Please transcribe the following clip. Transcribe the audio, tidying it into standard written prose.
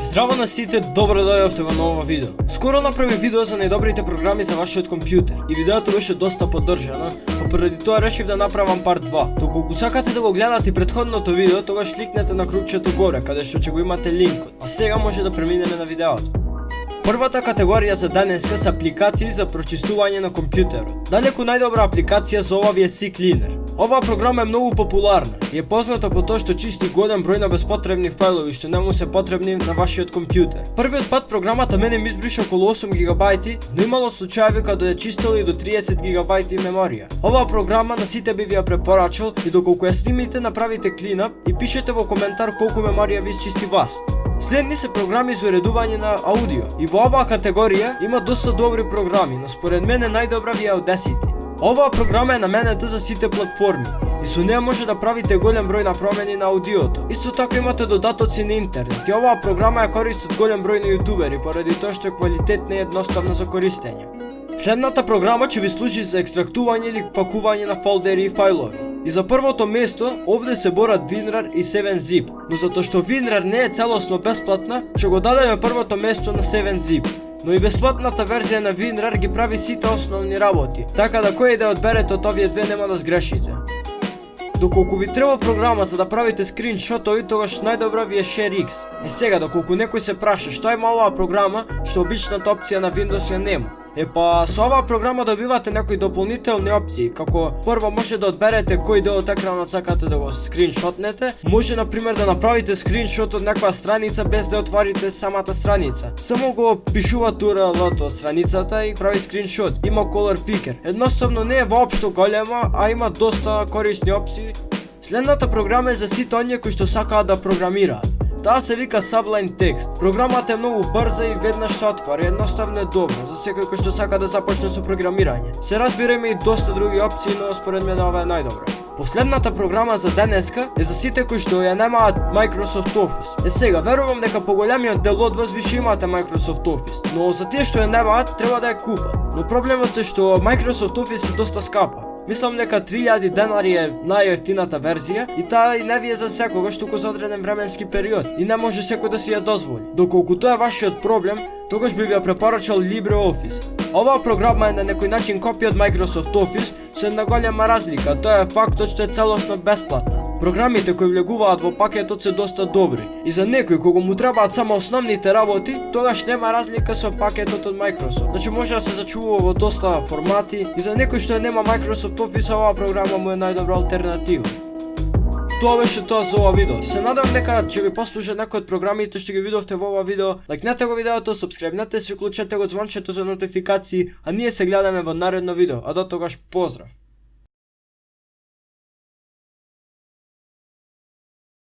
Здраво на сите, добро дојдовте во ново видео. Скоро направив видео за најдобрите програми за вашиот компјутер и видеото беше доста поддржано, па поради тоа решив да направам парт 2. Доколку сакате да го гледате претходното видео, тогаш кликнете на крупчето горе, каде што ќе го имате линкот. А сега може да преминеме на видеото. Првата категорија за денеска се апликации за прочистување на компјутерот. Далеку најдобра апликација за ова ви е CCleaner. Оваа програма е многу популарна и е позната по тоа што чисти голем број на безпотребни фајлови што не му се потребни на вашиот компјутер. Првиот пат програмата мене ми избриша околу 8 гигабајти, но имало случаеви кога ја чистила и до 30 гигабајти меморија. Оваа програма на сите би ви ја препорачал и доколку ја снимите, направите клинап и пишете во коментар колку меморија ви чисти вас. Следни се програми за уредување на аудио и во оваа категорија има доста добри програми, но според мене најдобра ви е Audacity. Оваа програма е наменета за сите платформи и со неа може да правите голем број на промени на аудиото. Исто така имате додатоци на интернет и оваа програма ја користат голем број на јутубери поради тоа што е квалитетна и едноставна за користење. Следната програма ќе ви служи за екстрактување или пакување на фолдери и фајлови. И за првото место овде се борат WinRAR и 7-Zip, но затоа што WinRAR не е целосно бесплатна, ќе го дадеме првото место на 7-Zip. Но и бесплатната верзија на WinRAR ги прави сите основни работи, така да кој да одберете од овие две нема да сгрешите. Доколку ви треба програма за да правите скриншотови, тогаш најдобра ви е ShareX. Сега, доколку некој се праша што има оваа програма, што обичната опција на Windows ја нема. Со оваа програма добивате некои дополнителни опции, како прво може да одберете кој дел од екранот сакате да го скриншотнете. Може например да направите скриншот од некоја страница без да отворите самата страница. Само го пишувате URL-от од страницата и прави скриншот. Има Color Picker. Едноставно не е воопшто голема, а има доста корисни опции. Следната програма е за сите оние кои што сакаат да програмираат. Таа се вика Sublime Text. Програмата е многу брза и веднаш се отвара, едноставно е добра за секој кој што сака да започне со програмирање. Се разбира има и доста други опции, но според мене ова е најдобра. Последната програма за денеска е за сите кои што ја немаат Microsoft Office. Сега, верувам дека поголемиот дел од вас више имате Microsoft Office, но за тие што ја немаат треба да ја купат. Но проблемот е што Microsoft Office е доста скапа. Мислам дека 3000 денари е најевтината верзија и таа и не ви е за секогаш, туку за одреден временски период и не може секој да си ја дозволи. Доколку тоа е вашиот проблем, тогаш би ви ја препорачал LibreOffice. Оваа програма е на некој начин копија од Microsoft Office со една голема разлика, тоа е фактот што е целосно бесплатна. Програмите кои влегуваат во пакетот се доста добри и за некој кога му требаат само основните работи, тогаш нема разлика со пакетот од Microsoft. Значи може да се зачувува во доста формати и за некој што нема Microsoft Office, оваа програма му е најдобра алтернатива. Тоа беше тоа за ова видео. Се надам дека ќе ви послужат некои од програмите што ги видовте во ова видео. Лајкнете го видеото, сабскрајбнете се, уклучете го звончето за нотификации, а ние се гледаме во наредно видео. А до тогаш поздрав!